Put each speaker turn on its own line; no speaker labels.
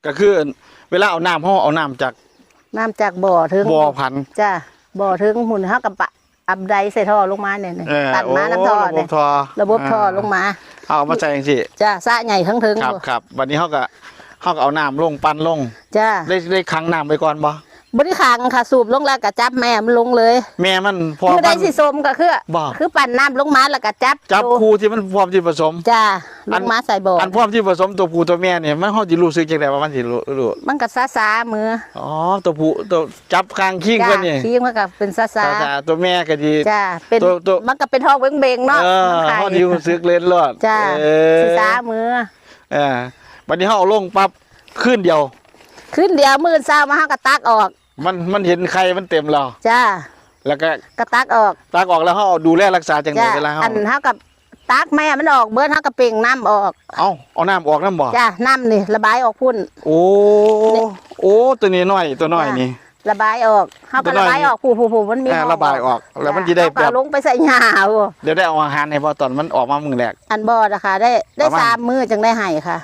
ก็คือเวลาเอาน้ำเอาน้ำจาก
บ่อถึง
บ่อพัน
จ้าบ่อถึงหุ่นเฮากับปะอับไดใส่ท่อลงมาเนี่ยตัดมาน้ำท่อเนี่ยระบบท่อลงมา
เอามาใส่จังซี่
จ้าสระใหญ่ทั้งถึง
ครับวันนี้เฮาก็เอาน้ำลงปั่นลง
จ้า
ได้ขังน้ำไปก่อนบ่
บริขังค่ะสูบลงแล้วก็จับแม่มันลงเลย
แม่มันพอ
มันได้สิสมก็คือปั่นน้ำลงมาแล้วก็จับ
คู่ที่มันพร้อมที่ผสม
จ้าลงมาใส่บ่อ
อันพร้อมที่ผสมตัวผู้ตัวแม่เนี่ยมันเขาจะรู้สึกจังไดว่ามันสิรู้
มันก็ซามือ
อ๋อตัวผู้ตัวจับคางคิงกันนี่
คิงมันก็เป็นซา
ตัวแม่ก็ดี
จ้าเป็นมันก็เป็นท้องเบ่งๆเนาะ
เขาดีรู้สึกเล่นรอด
จ้าซามือ
วันนี้เขาเอาลงปั๊บขึ้นเดียว
มื้อเช้ามาเฮาก็ตักออก
มันเห็นไข่มันเต็มแล้ว
จ้า
แล้วก็
ตักออก
แล้วเขาดูแลรักษาจังได๋เวลาเขา
อันเฮากับตักแม่มันออกเบิ้เฮาก็เป่งน้ำออก
เอาน้ำออกน้ำบ่
จ้าน้ำนี่ระบายออกพุ่น
โอ้ตัวนี้น้อยนี่
ระบายออกเฮาก็ระบายออกผู้มันมี
ระบายออกแล้วมันสิได้
แบบลงไปใส่หญ้า
เดี๋ยวได้เอาอาหารให้พอตอนมันออกมามื้อแรก
อันบ่นะคะได้3 มื้อจังได้ให้ค่ะ